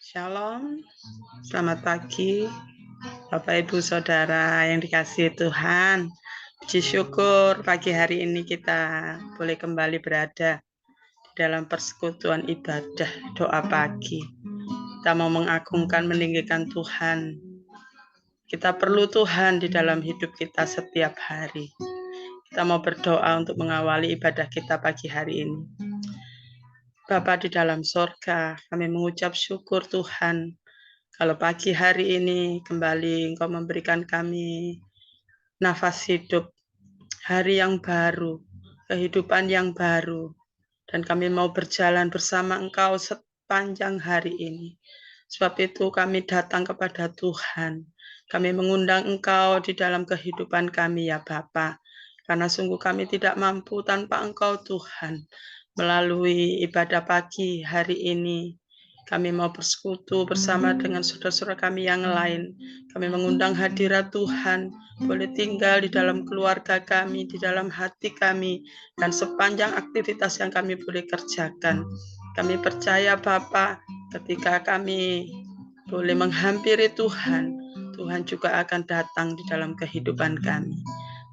Shalom, selamat pagi Bapak Ibu Saudara yang dikasihi Tuhan. Puji syukur pagi hari ini kita boleh kembali berada di dalam persekutuan ibadah doa pagi. Kita mau mengagungkan, meninggikan Tuhan. Kita perlu Tuhan di dalam hidup kita setiap hari. Kita mau berdoa untuk mengawali ibadah kita pagi hari ini. Bapa di dalam sorga, kami mengucap syukur Tuhan, kalau pagi hari ini kembali Engkau memberikan kami nafas hidup, hari yang baru, kehidupan yang baru, dan kami mau berjalan bersama Engkau sepanjang hari ini. Sebab itu kami datang kepada Tuhan, kami mengundang Engkau di dalam kehidupan kami ya Bapa, karena sungguh kami tidak mampu tanpa Engkau Tuhan. Melalui ibadah pagi hari ini, kami mau bersekutu bersama dengan saudara-saudara kami yang lain. Kami mengundang hadirat Tuhan, boleh tinggal di dalam keluarga kami, di dalam hati kami, dan sepanjang aktivitas yang kami boleh kerjakan. Kami percaya Bapa, ketika kami boleh menghampiri Tuhan, Tuhan juga akan datang di dalam kehidupan kami.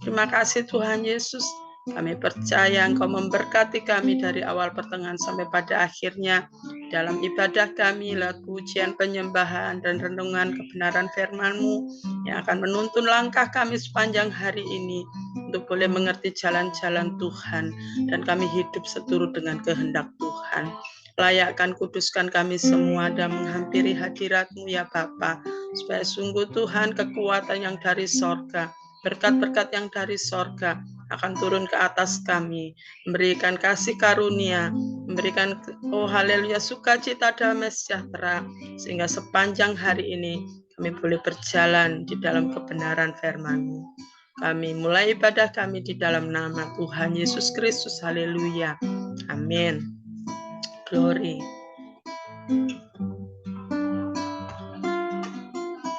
Terima kasih Tuhan Yesus. Kami percaya Engkau memberkati kami dari awal pertengahan sampai pada akhirnya dalam ibadah kami, lewat pujian, penyembahan, dan renungan kebenaran firman-Mu yang akan menuntun langkah kami sepanjang hari ini untuk boleh mengerti jalan-jalan Tuhan, dan kami hidup seturut dengan kehendak Tuhan. Layakkan, kuduskan kami semua dan menghampiri hadirat-Mu ya Bapa, supaya sungguh Tuhan kekuatan yang dari sorga, berkat-berkat yang dari sorga akan turun ke atas kami, memberikan kasih karunia, memberikan haleluya sukacita damai sejahtera, sehingga sepanjang hari ini kami boleh berjalan di dalam kebenaran firman-Mu. Kami mulai ibadah kami di dalam nama Tuhan Yesus Kristus. Haleluya. Amin. Glory.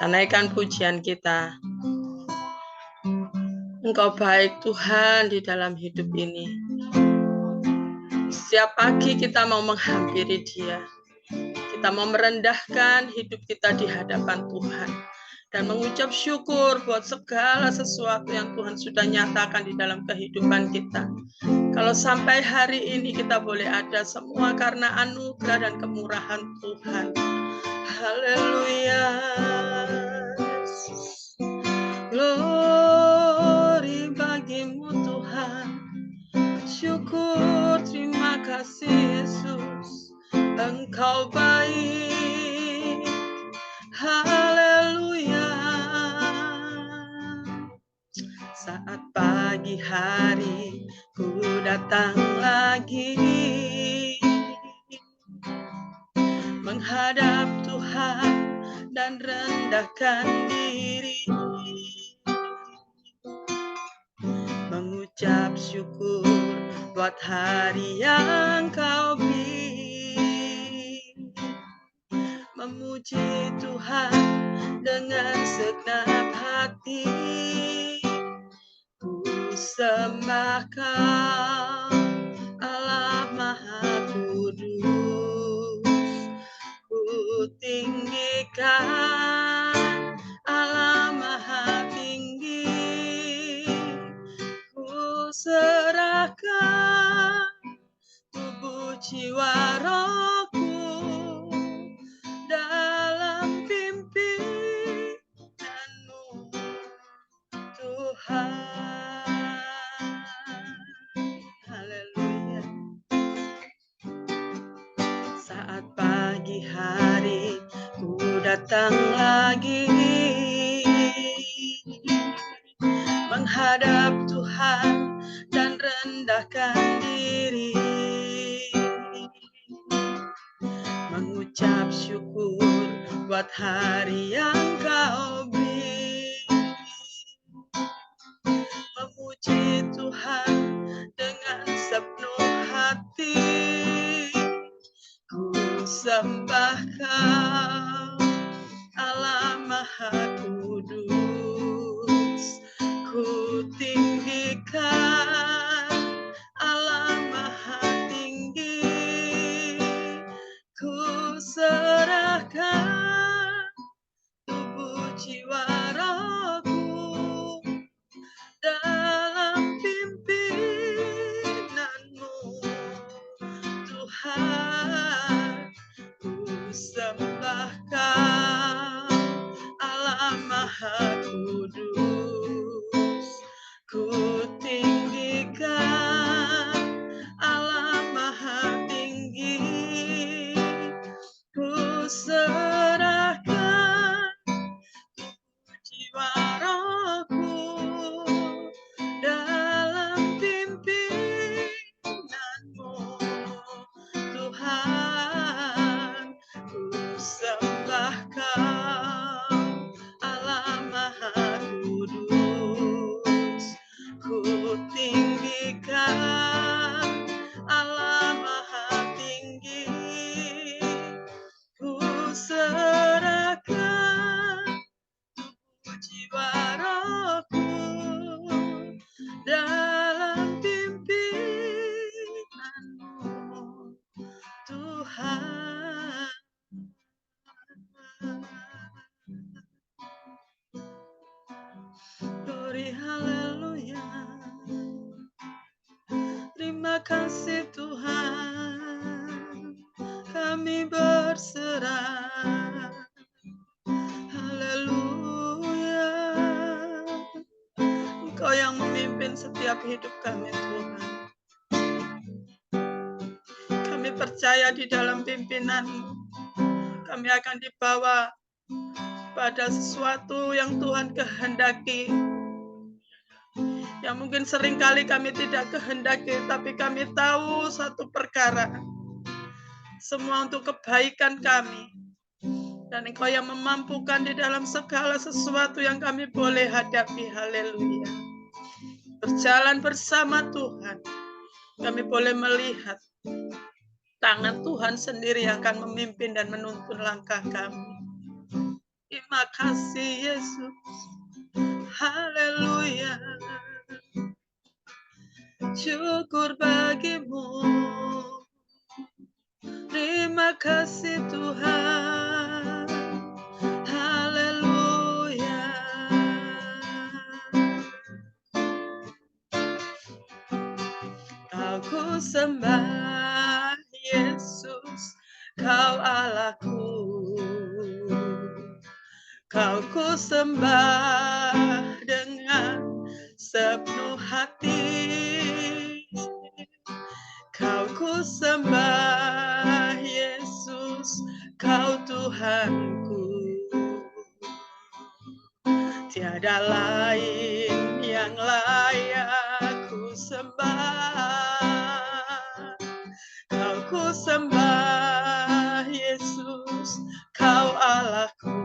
Naikkan pujian kita. Engkau baik Tuhan di dalam hidup ini. Setiap pagi kita mau menghampiri Dia. Kita mau merendahkan hidup kita di hadapan Tuhan. Dan mengucap syukur buat segala sesuatu yang Tuhan sudah nyatakan di dalam kehidupan kita. Kalau sampai hari ini kita boleh ada semua karena anugerah dan kemurahan Tuhan. Haleluya. Glory bagimu Tuhan. Syukur, terima kasih Yesus. Engkau baik. Haleluya. Saat pagi hari ku datang lagi menghadap Tuhan dan rendahkan diri, mengucap syukur buat hari yang Kau beri, memuji Tuhan dengan segenap hati. Ku sembah Kau Allah Maha Kudus, ku tinggikan Allah Maha Tinggi, ku serahkan tubuh jiwa rohku dalam pimpinanmu Tuhan. Haleluya. Saat pagi hari ku datang lagi menghadap Tuhan dan rendahkan diri, mengucap syukur buat hari yang Kau beri, memuji Tuhan dengan sepenuh hati. Ku sembah Kau Allah Maha Kudus, ku tinggikan Allah Maha Tinggi, ku serahkan tubuh jiwa rohku dalam pimpinanmu, Tuhan. Ku sembah Kau, Allah Maha Kudus. Ku tinggikan Allah Maha Tinggi. Ku serahkan jiwa rohku dalam pimpinanmu, Tuhan. Ku sembah Kau, Allah Maha Kudus. Ku tinggikan Allah Maha Tinggi. Ku serahkan jiwa rohku dalam pimpinanmu, Tuhan. Glory haleluya. Terima kasih Tuhan, kami berserah. Haleluya. Engkau yang memimpin setiap hidup kami, Tuhan. Kami percaya di dalam pimpinan-Mu, kami akan dibawa pada sesuatu yang Tuhan kehendaki, yang mungkin seringkali kami tidak kehendaki, tapi kami tahu satu perkara, semua untuk kebaikan kami. Dan Engkau yang memampukan di dalam segala sesuatu yang kami boleh hadapi. Haleluya. Berjalan bersama Tuhan, kami boleh melihat tangan Tuhan sendiri yang akan memimpin dan menuntun langkah kami. Terima kasih Yesus. Haleluya. Syukur bagimu. Terima kasih Tuhan. Haleluya. Kau ku sembah Yesus, Kau Allahku. Kau ku sembah dengan sepenuh hati. Kau ku sembah Yesus, Kau Tuhanku. Tiada lain yang layak ku sembah. Kau ku sembah Yesus, Kau Allahku.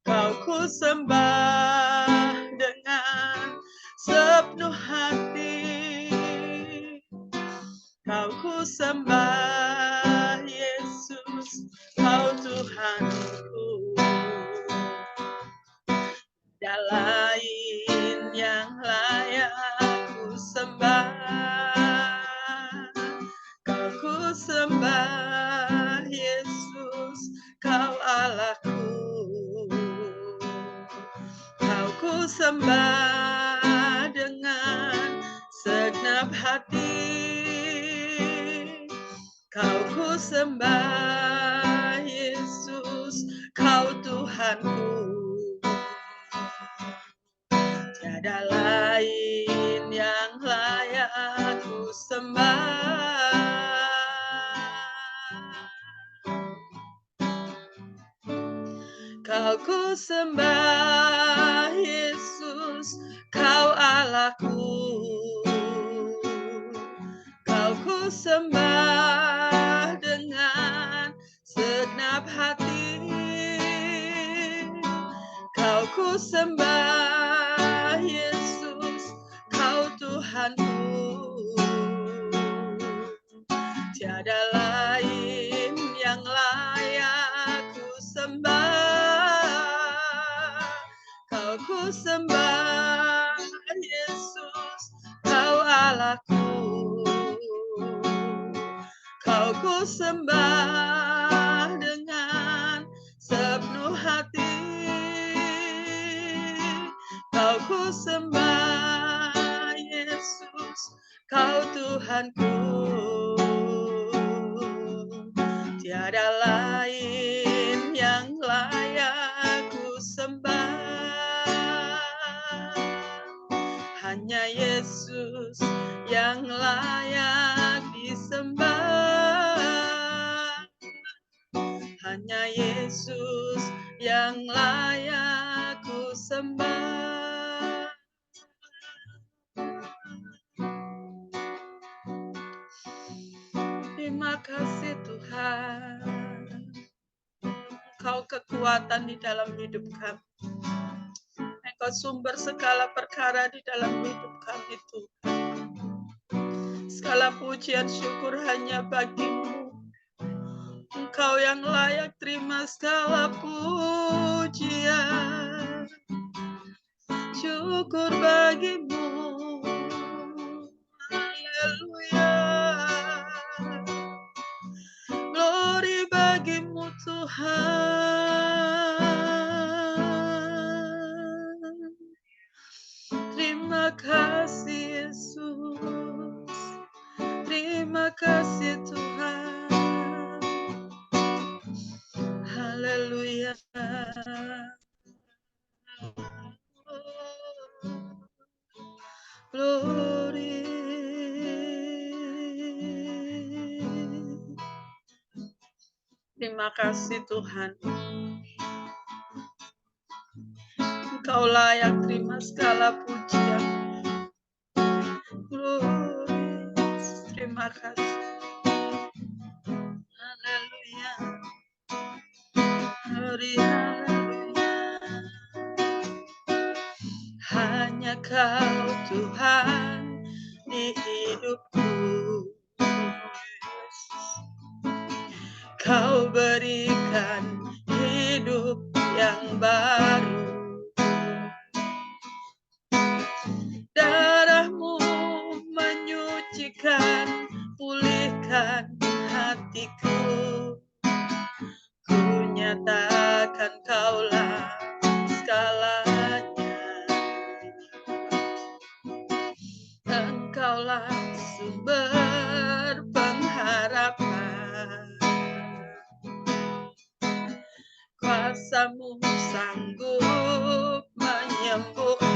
Kau ku sembah dengan sepenuh hati. Kau ku sembah Yesus, Kau Tuhanku. Tiada lain yang layak ku sembah. Kau ku sembah Yesus, Kau Allahku. Kau ku sembah dengan segenap hati. Kau ku sembah Yesus, Kau Tuhanku. Tiada lain yang layak ku sembah. Kau ku sembah Yesus, Kau Allahku. Kau ku sembah dengan segenap hati. Kau ku sembah Yesus, Kau Tuhanku. Tiada lain yang layak ku sembah. Kau ku sembah Yesus, Kau Allahku. Kau Kau ku sembah dengan sepenuh hati. Kau ku sembah Yesus, Kau Tuhanku. Tiada lain yang layak ku sembah. Hanya Yesus yang layak disembah. Hanya Yesus yang layak ku sembah. Terima kasih Tuhan, Engkau kekuatan di dalam hidup kami. Engkau sumber segala perkara di dalam hidup kami Tuhan. Segala pujian syukur hanya bagimu. Engkau yang layak terima segala pujian. Syukur bagimu. Haleluya. Glory bagimu Tuhan. Terima kasih Yesus. Terima kasih Tuhan. Haleluya. Glory. Terima kasih Tuhan. Engkau layak terima segala pujian. Glory. Terima kasih. Haleluya. Glory, haleluya. Hanya Kau Tuhan di hidupku. Kau berikan hidup yang baru. Darah-Mu menyucikan, pulihkan hatiku. Ku nyatakan Kaulah segalanya. Engkaulah sumber pengharapan. Kuasa-Mu sanggup menyembuhkan.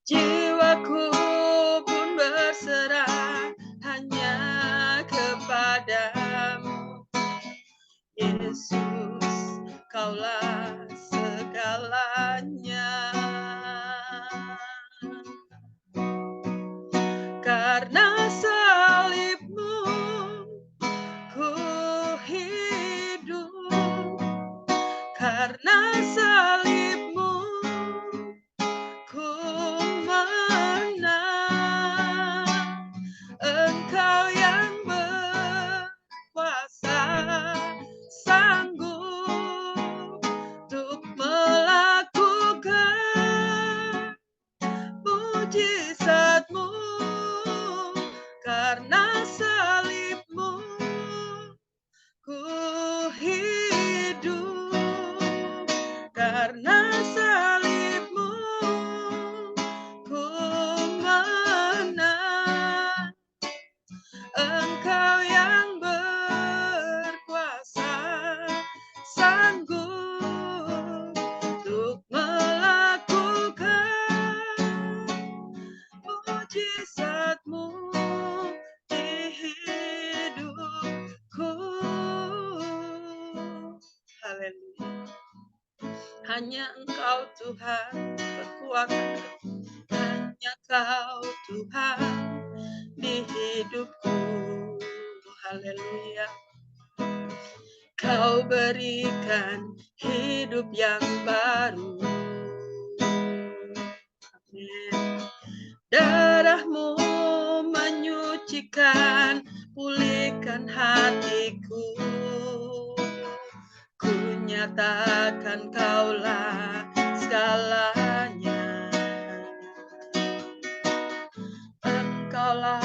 Jiwaku pun berserah hanya kepadamu. Yesus, Kaulah segalanya. Karena salib-Mu ku hidup. Karena salib-Mu ku menang. Engkau yang berkuasa, sanggup untuk melakukan mujizat-Mu. Karena salib-Mu ku hidup. Karena salib-Mu ku menang. Engkau yang berkuasa, sanggup untuk melakukan mujizat-Mu di hidupku. Haleluya. Hanya Engkau Tuhan kekuatan. Hanya Kau Tuhan di hidupku. Haleluya. Kau berikan hidup yang baru. Amin. Darah-Mu menyucikan, pulihkan hatiku. Ku nyatakan Kaulah segalanya. Engkaulah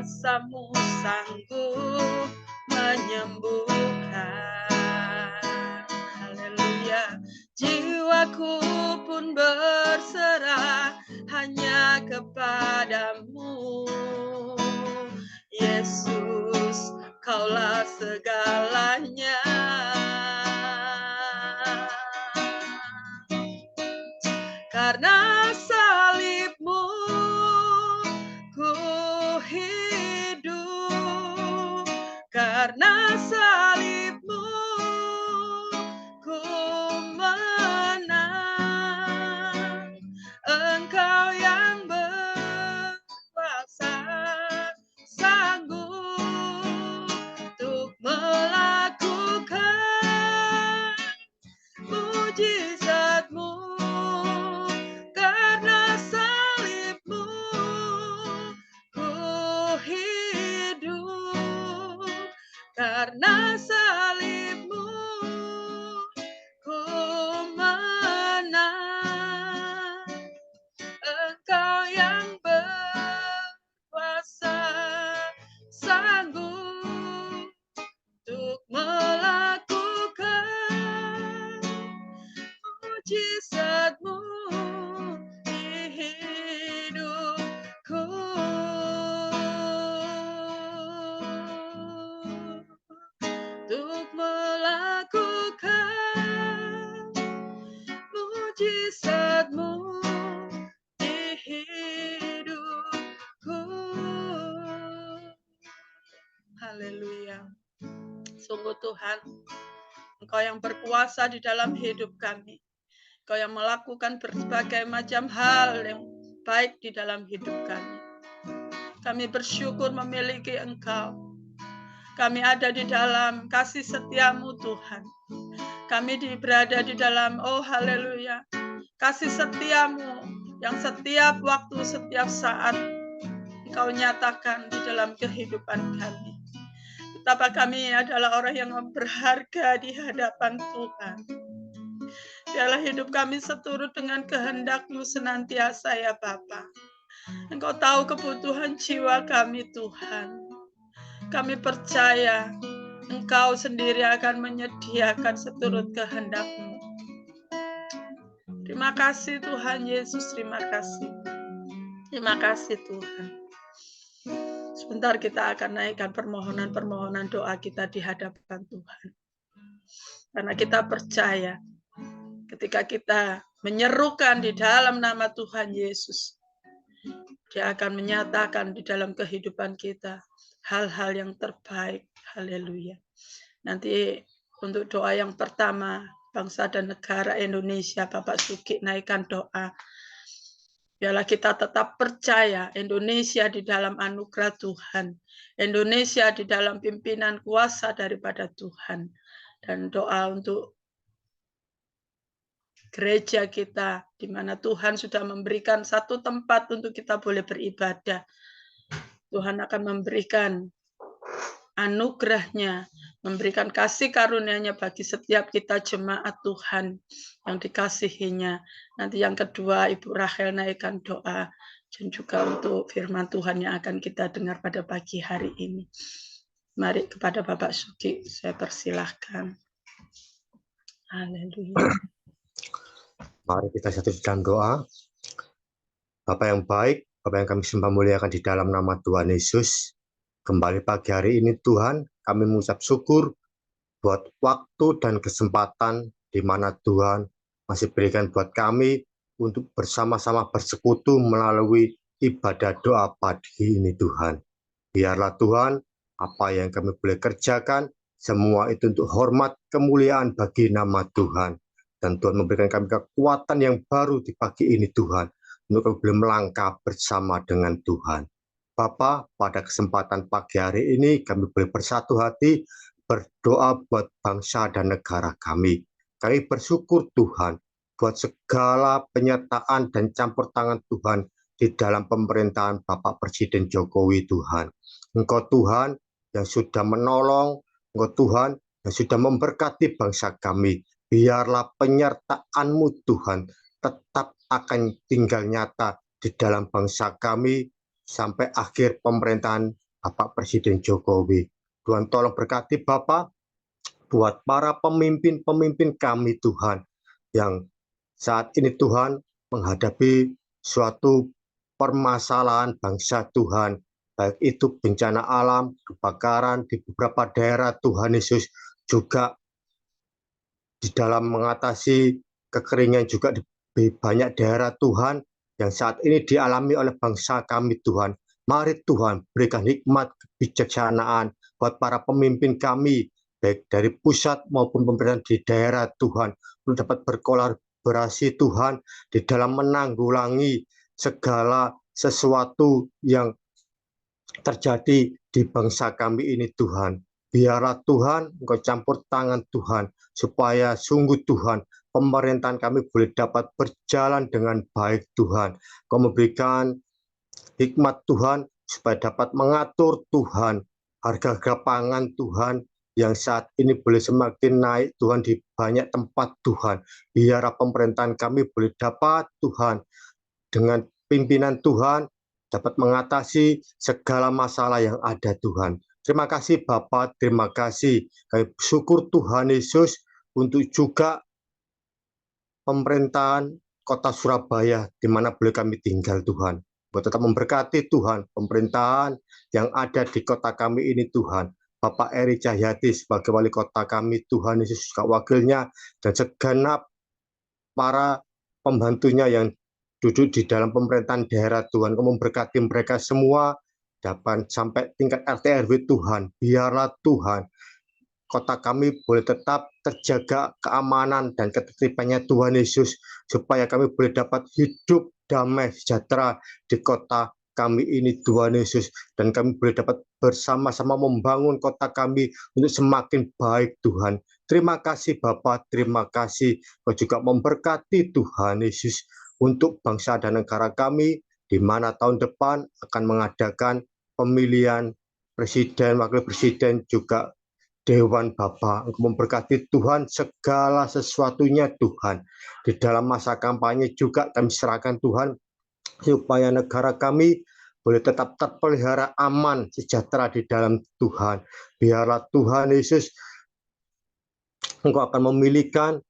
kuasa-Mu sanggup menyembuhkan. Haleluya. Jiwaku pun berserah hanya kepadamu. Yesus, Kaulah segalanya. Karena salib-Mu ku hidup, karena salib-Mu ku menang. Engkau yang berkuasa sanggup untuk melakukan mujizat-Mu. Karena salib-Mu ku hidup, karena salib-Mu ku menang. Engkau yang berkuasa sanggup untuk melakukan mujizat-Mu di hidupku. Untuk melakukan mujizat-Mu di hidupku. Haleluya. Sungguh Tuhan, Engkau yang berkuasa di dalam hidup kami. Engkau yang melakukan berbagai macam hal yang baik di dalam hidup kami. Kami bersyukur memiliki Engkau. Kami ada di dalam kasih setia-Mu Tuhan. Kami berada di dalam, oh haleluya, kasih setia-Mu yang setiap waktu, setiap saat Engkau nyatakan di dalam kehidupan kami. Betapa kami adalah orang yang berharga di hadapan Tuhan. Biarlah hidup kami seturut dengan kehendak-Mu senantiasa ya Bapa. Engkau tahu kebutuhan jiwa kami Tuhan. Kami percaya Engkau sendiri akan menyediakan seturut kehendak-Mu. Terima kasih Tuhan Yesus, terima kasih. Terima kasih Tuhan. Sebentar kita akan naikkan permohonan-permohonan doa kita di hadapan Tuhan. Karena kita percaya ketika kita menyerukan di dalam nama Tuhan Yesus, Dia akan menyatakan di dalam kehidupan kita hal-hal yang terbaik. Haleluya. Nanti untuk doa yang pertama, bangsa dan negara Indonesia, Bapak Suki naikkan doa. Biarlah kita tetap percaya Indonesia di dalam anugerah Tuhan. Indonesia di dalam pimpinan kuasa daripada Tuhan. Dan doa untuk gereja kita, di mana Tuhan sudah memberikan satu tempat untuk kita boleh beribadah. Tuhan akan memberikan anugerahnya, memberikan kasih karunia-Nya bagi setiap kita jemaat Tuhan yang dikasihinya. Nanti yang kedua, Ibu Rachel naikkan doa, dan juga untuk firman Tuhan yang akan kita dengar pada pagi hari ini. Mari kepada Bapak Suki, saya persilahkan. Haleluya. Mari kita satu dalam doa. Bapak yang baik, Bapak yang kami sembah muliakan di dalam nama Tuhan Yesus. Kembali pagi hari ini Tuhan, kami mengucap syukur buat waktu dan kesempatan di mana Tuhan masih berikan buat kami untuk bersama-sama bersekutu melalui ibadah doa pagi ini Tuhan. Biarlah Tuhan, apa yang kami boleh kerjakan, semua itu untuk hormat kemuliaan bagi nama Tuhan. Dan Tuhan memberikan kami kekuatan yang baru di pagi ini Tuhan, untuk kami boleh melangkah bersama dengan Tuhan. Bapa, pada kesempatan pagi hari ini kami boleh bersatu hati berdoa buat bangsa dan negara kami. Kami bersyukur Tuhan buat segala penyertaan dan campur tangan Tuhan di dalam pemerintahan Bapak Presiden Jokowi Tuhan. Engkau Tuhan yang sudah menolong, Engkau Tuhan yang sudah memberkati bangsa kami. Biarlah penyertaan-Mu Tuhan tetap akan tinggal nyata di dalam bangsa kami sampai akhir pemerintahan Bapak Presiden Jokowi. Tuhan tolong berkati Bapak buat para pemimpin-pemimpin kami Tuhan, yang saat ini Tuhan menghadapi suatu permasalahan bangsa Tuhan, baik itu bencana alam, kebakaran di beberapa daerah Tuhan Yesus, juga di dalam mengatasi kekeringan juga di banyak daerah Tuhan yang saat ini dialami oleh bangsa kami Tuhan. Mari Tuhan berikan hikmat kebijaksanaan buat para pemimpin kami, baik dari pusat maupun pemerintahan di daerah Tuhan, untuk dapat berkolaborasi Tuhan di dalam menanggulangi segala sesuatu yang terjadi di bangsa kami ini Tuhan. Biarlah Tuhan Engkau campur tangan Tuhan, supaya sungguh Tuhan pemerintahan kami boleh dapat berjalan dengan baik Tuhan. Kau memberikan hikmat Tuhan supaya dapat mengatur Tuhan harga-harga pangan Tuhan yang saat ini boleh semakin naik Tuhan di banyak tempat Tuhan. Biarlah pemerintahan kami boleh dapat Tuhan dengan pimpinan Tuhan dapat mengatasi segala masalah yang ada Tuhan. Terima kasih Bapak, terima kasih. Kami syukur Tuhan Yesus untuk juga pemerintahan kota Surabaya di mana boleh kami tinggal Tuhan. Buat tetap memberkati Tuhan pemerintahan yang ada di kota kami ini Tuhan. Bapak Eri Cahyati sebagai wali kota kami Tuhan Yesus juga wakilnya, dan segenap para pembantunya yang duduk di dalam pemerintahan daerah Tuhan. Kau memberkati mereka semua dapat sampai tingkat RT RW Tuhan. Biarlah Tuhan kota kami boleh tetap terjaga keamanan dan ketertibannya Tuhan Yesus, supaya kami boleh dapat hidup damai sejahtera di kota kami ini Tuhan Yesus, dan kami boleh dapat bersama-sama membangun kota kami untuk semakin baik Tuhan. Terima kasih Bapak, terima kasih Kau juga memberkati Tuhan Yesus untuk bangsa dan negara kami, di mana tahun depan akan mengadakan pemilihan presiden, wakil presiden, juga Dewan Bapa. Engkau memberkati Tuhan segala sesuatunya Tuhan. Di dalam masa kampanye juga kami serahkan Tuhan, supaya negara kami boleh tetap terpelihara aman, sejahtera di dalam Tuhan. Biarlah Tuhan Yesus Engkau akan memilihkan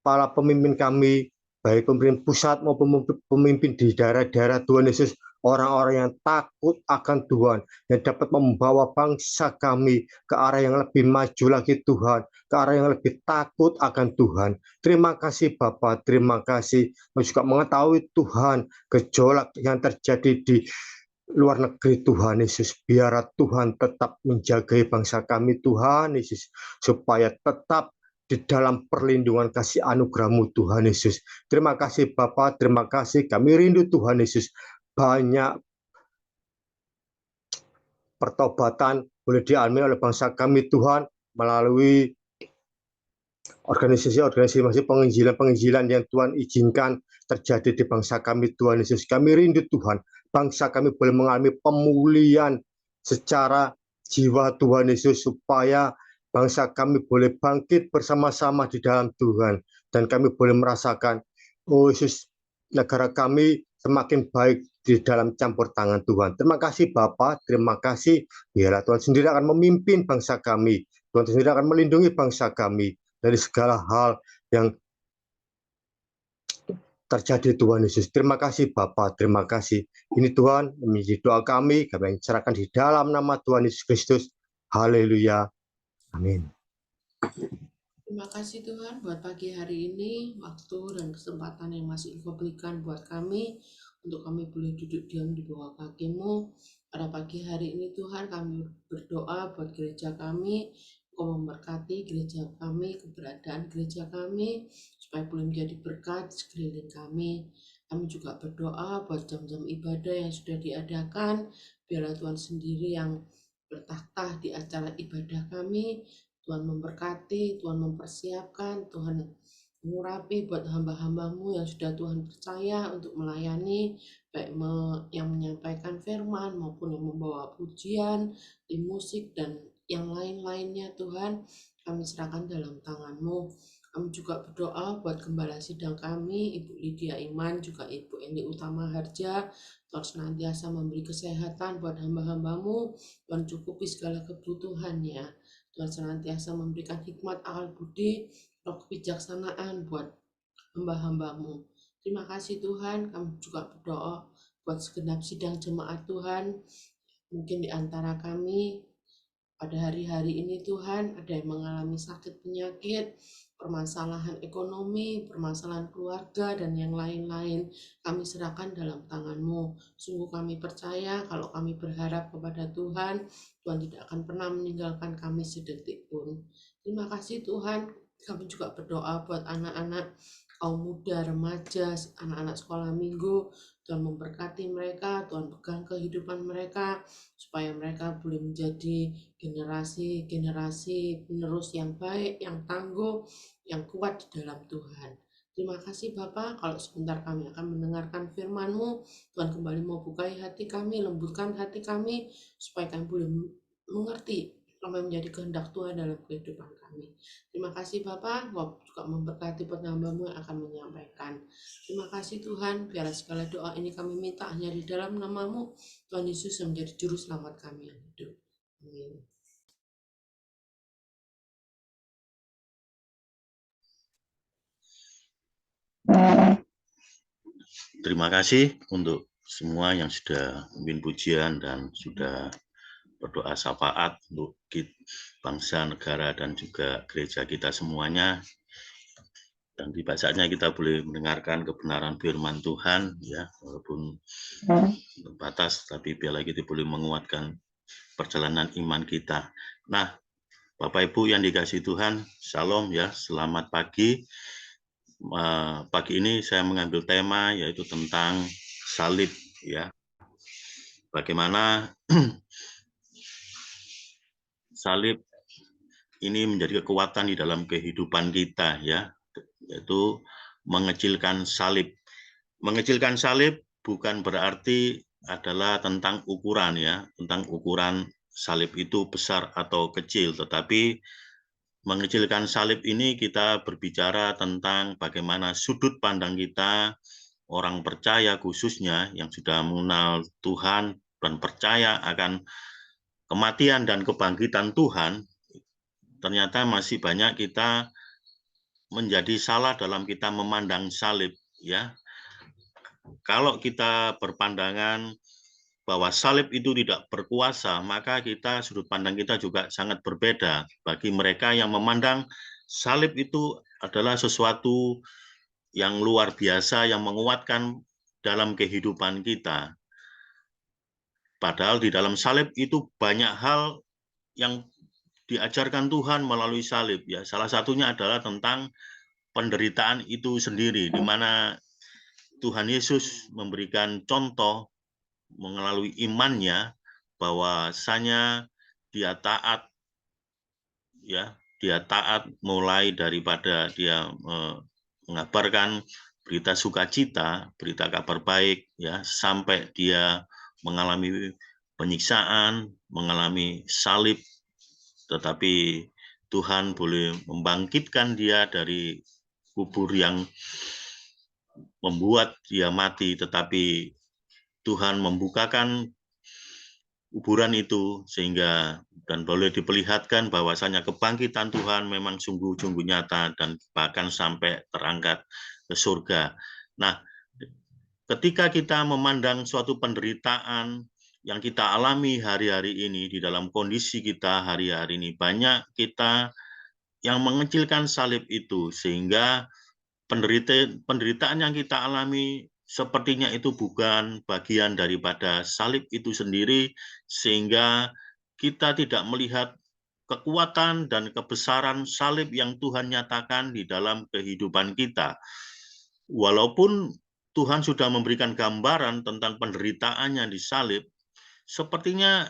para pemimpin kami, baik pemimpin pusat maupun pemimpin di daerah-daerah Tuhan Yesus, orang-orang yang takut akan Tuhan, yang dapat membawa bangsa kami ke arah yang lebih maju lagi Tuhan, ke arah yang lebih takut akan Tuhan. Terima kasih Bapak, terima kasih. Kau juga mengetahui Tuhan gejolak yang terjadi di luar negeri Tuhan Yesus. Biarlah Tuhan tetap menjaga bangsa kami Tuhan Yesus, supaya tetap di dalam perlindungan kasih anugerah-Mu Tuhan Yesus. Terima kasih Bapak, terima kasih. Kami rindu Tuhan Yesus. Banyak pertobatan boleh dialami oleh bangsa kami Tuhan, melalui organisasi-organisasi penginjilan-penginjilan yang Tuhan izinkan terjadi di bangsa kami Tuhan Yesus. Kami rindu Tuhan, bangsa kami boleh mengalami pemulihan secara jiwa Tuhan Yesus, supaya bangsa kami boleh bangkit bersama-sama di dalam Tuhan, dan kami boleh merasakan, oh Yesus, negara kami semakin baik di dalam campur tangan Tuhan. Terima kasih Bapa, terima kasih. Biarlah Tuhan sendiri akan memimpin bangsa kami. Tuhan sendiri akan melindungi bangsa kami dari segala hal yang terjadi Tuhan Yesus. Terima kasih Bapa, terima kasih. Ini Tuhan menjadi doa kami serahkan di dalam nama Tuhan Yesus Kristus. Haleluya. Amin. Terima kasih Tuhan buat pagi hari ini, waktu dan kesempatan yang masih Engkau berikan buat kami, untuk kami boleh duduk diam di bawah kaki-Mu. Pada pagi hari ini Tuhan, kami berdoa buat gereja kami, Engkau memberkati gereja kami, keberadaan gereja kami, supaya boleh menjadi berkat sekeliling kami. Kami juga berdoa buat jam-jam ibadah yang sudah diadakan, biarlah Tuhan sendiri yang bertakhta di acara ibadah kami. Tuhan memberkati, Tuhan mempersiapkan, Tuhan mengurapi buat hamba-hamba-Mu yang sudah Tuhan percaya untuk melayani, baik yang menyampaikan firman maupun yang membawa pujian, tim musik, dan yang lain-lainnya Tuhan, kami serahkan dalam tangan-Mu. Kami juga berdoa buat gembala sidang kami, Ibu Lydia Iman, juga Ibu Eni Utama Harja. Tuhan senantiasa memberi kesehatan buat hamba-hambamu, Tuhan cukupi segala kebutuhannya. Tuhan senantiasa memberikan hikmat, akal budi, roh kebijaksanaan buat hamba-hambamu. Terima kasih Tuhan, kami juga berdoa buat segenap sidang jemaat Tuhan. Mungkin di antara kami pada hari-hari ini Tuhan, ada yang mengalami sakit penyakit, permasalahan ekonomi, permasalahan keluarga, dan yang lain-lain. Kami serahkan dalam tangan-Mu. Sungguh kami percaya kalau kami berharap kepada Tuhan, Tuhan tidak akan pernah meninggalkan kami sedetik pun. Terima kasih Tuhan. Kami juga berdoa buat anak-anak, kaum muda, remaja, anak-anak sekolah minggu. Tuhan memberkati mereka, Tuhan pegang kehidupan mereka, supaya mereka boleh menjadi generasi penerus yang baik, yang tangguh, yang kuat di dalam Tuhan. Terima kasih Bapak, kalau sebentar kami akan mendengarkan firman-Mu, Tuhan kembali mau bukai hati kami, lembutkan hati kami, supaya kami boleh mengerti apa yang menjadi kehendak Tuhan dalam kehidupan kami. Terima kasih Bapak, juga memberkati penambah-Mu yang akan menyampaikan. Terima kasih Tuhan, biarlah segala doa ini kami minta hanya di dalam nama-Mu, Tuhan Yesus yang menjadi juru selamat kami yang hidup. Amin. Terima kasih untuk semua yang sudah memimpin pujian dan sudah berdoa syafaat untuk bangsa, negara, dan juga gereja kita semuanya. Dan tiba saatnya kita boleh mendengarkan kebenaran firman Tuhan, ya, walaupun terbatas, tapi biarlah kita boleh menguatkan perjalanan iman kita. Nah, Bapak Ibu yang dikasihi Tuhan, Shalom ya, selamat pagi. Pagi ini saya mengambil tema yaitu tentang salib ya. Bagaimana salib ini menjadi kekuatan di dalam kehidupan kita ya, yaitu mengecilkan salib. Mengecilkan salib bukan berarti adalah tentang ukuran ya, tentang ukuran salib itu besar atau kecil, tetapi mengecilkan salib ini kita berbicara tentang bagaimana sudut pandang kita, orang percaya khususnya yang sudah mengenal Tuhan dan percaya akan kematian dan kebangkitan Tuhan, ternyata masih banyak kita menjadi salah dalam kita memandang salib ya. Kalau kita berpandangan bahwa salib itu tidak berkuasa, maka sudut pandang kita juga sangat berbeda. Bagi mereka yang memandang salib itu adalah sesuatu yang luar biasa, yang menguatkan dalam kehidupan kita. Padahal di dalam salib itu banyak hal yang diajarkan Tuhan melalui salib. Ya, salah satunya adalah tentang penderitaan itu sendiri, di mana Tuhan Yesus memberikan contoh melalui imannya bahwasanya dia taat ya, dia taat mulai daripada dia mengabarkan berita sukacita, berita kabar baik ya, sampai dia mengalami penyiksaan, mengalami salib, tetapi Tuhan boleh membangkitkan dia dari kubur yang membuat dia mati, tetapi Tuhan membukakan kuburan itu sehingga dan boleh diperlihatkan bahwasanya kebangkitan Tuhan memang sungguh-sungguh nyata dan bahkan sampai terangkat ke surga. Nah, ketika kita memandang suatu penderitaan yang kita alami hari-hari ini di dalam kondisi kita hari-hari ini, banyak kita yang mengecilkan salib itu sehingga penderitaan yang kita alami sepertinya itu bukan bagian daripada salib itu sendiri, sehingga kita tidak melihat kekuatan dan kebesaran salib yang Tuhan nyatakan di dalam kehidupan kita. Walaupun Tuhan sudah memberikan gambaran tentang penderitaannya di salib, sepertinya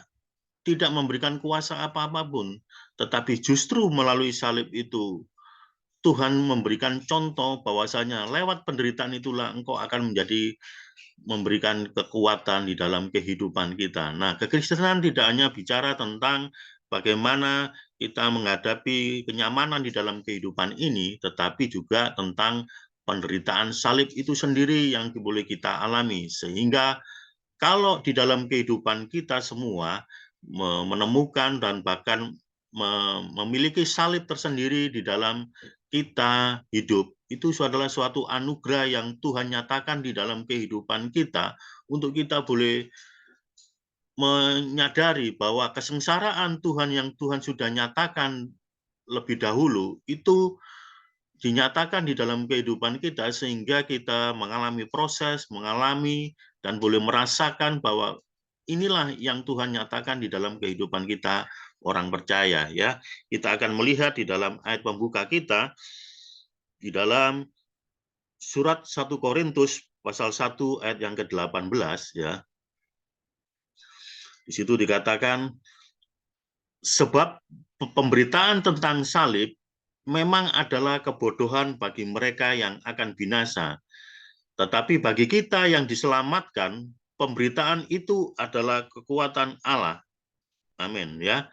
tidak memberikan kuasa apa-apapun, tetapi justru melalui salib itu Tuhan memberikan contoh bahwasanya lewat penderitaan itulah engkau akan memberikan kekuatan di dalam kehidupan kita. Nah, kekristenan tidak hanya bicara tentang bagaimana kita menghadapi kenyamanan di dalam kehidupan ini, tetapi juga tentang penderitaan salib itu sendiri yang boleh kita alami. Sehingga kalau di dalam kehidupan kita semua menemukan dan bahkan memiliki salib tersendiri di dalam kita hidup, itu adalah suatu anugerah yang Tuhan nyatakan di dalam kehidupan kita untuk kita boleh menyadari bahwa kesengsaraan Tuhan yang Tuhan sudah nyatakan lebih dahulu itu dinyatakan di dalam kehidupan kita sehingga kita mengalami proses, mengalami dan boleh merasakan bahwa inilah yang Tuhan nyatakan di dalam kehidupan kita orang percaya, ya. Kita akan melihat di dalam ayat pembuka kita di dalam surat 1 Korintus pasal 1 ayat yang ke-18, ya. Di situ dikatakan, sebab pemberitaan tentang salib memang adalah kebodohan bagi mereka yang akan binasa. Tetapi bagi kita yang diselamatkan, pemberitaan itu adalah kekuatan Allah. Amin, ya.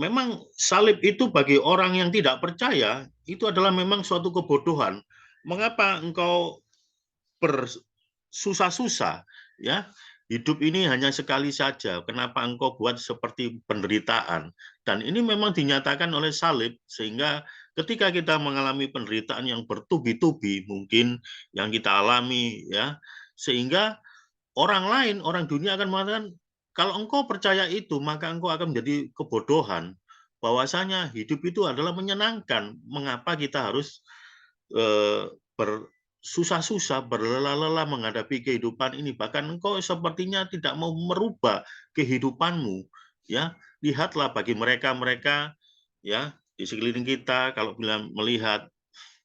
Memang salib itu bagi orang yang tidak percaya, itu adalah memang suatu kebodohan. Mengapa engkau bersusah-susah, ya? Hidup ini hanya sekali saja. Kenapa engkau buat seperti penderitaan? Dan ini memang dinyatakan oleh salib, sehingga ketika kita mengalami penderitaan yang bertubi-tubi, mungkin yang kita alami, ya, sehingga orang lain, orang dunia akan mengatakan, kalau engkau percaya itu, maka engkau akan menjadi kebodohan. Bahwasanya hidup itu adalah menyenangkan. Mengapa kita harus susah-susah, berlelah-lelah menghadapi kehidupan ini. Bahkan engkau sepertinya tidak mau merubah kehidupanmu. Ya, lihatlah bagi mereka-mereka, ya, di sekeliling kita, kalau bilang melihat,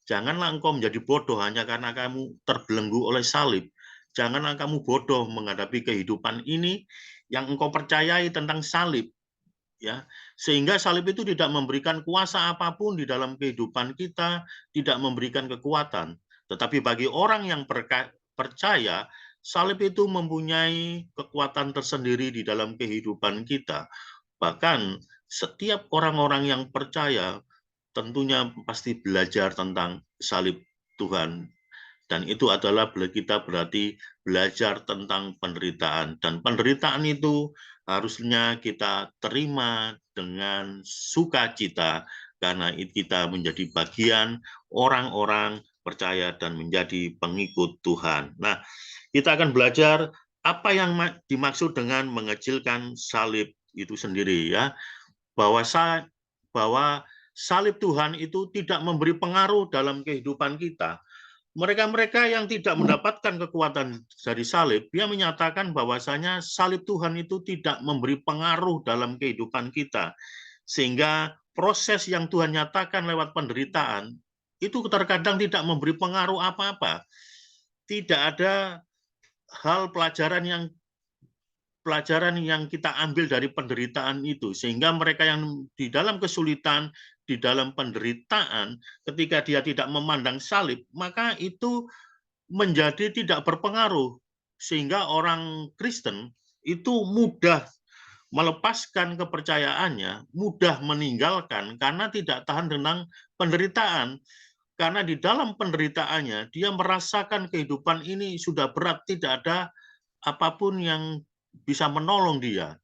janganlah engkau menjadi bodoh hanya karena kamu terbelenggu oleh salib. Janganlah kamu bodoh menghadapi kehidupan ini yang engkau percayai tentang salib. Ya, sehingga salib itu tidak memberikan kuasa apapun di dalam kehidupan kita, tidak memberikan kekuatan. Tetapi bagi orang yang percaya, salib itu mempunyai kekuatan tersendiri di dalam kehidupan kita. Bahkan setiap orang-orang yang percaya tentunya pasti belajar tentang salib Tuhan. Dan itu adalah kita berarti belajar tentang penderitaan. Dan penderitaan itu harusnya kita terima dengan sukacita, karena kita menjadi bagian orang-orang percaya dan menjadi pengikut Tuhan. Nah, kita akan belajar apa yang dimaksud dengan mengecilkan salib itu sendiri, ya. Bahwa salib Tuhan itu tidak memberi pengaruh dalam kehidupan kita. Mereka-mereka yang tidak mendapatkan kekuatan dari salib, dia menyatakan bahwasanya salib Tuhan itu tidak memberi pengaruh dalam kehidupan kita. Sehingga proses yang Tuhan nyatakan lewat penderitaan, itu terkadang tidak memberi pengaruh apa-apa. Tidak ada hal pelajaran yang kita ambil dari penderitaan itu, sehingga mereka yang di dalam kesulitan, di dalam penderitaan, ketika dia tidak memandang salib, maka itu menjadi tidak berpengaruh, sehingga orang Kristen itu mudah melepaskan kepercayaannya, mudah meninggalkan karena tidak tahan dengan penderitaan. Karena di dalam penderitaannya, dia merasakan kehidupan ini sudah berat, tidak ada apapun yang bisa menolong dia.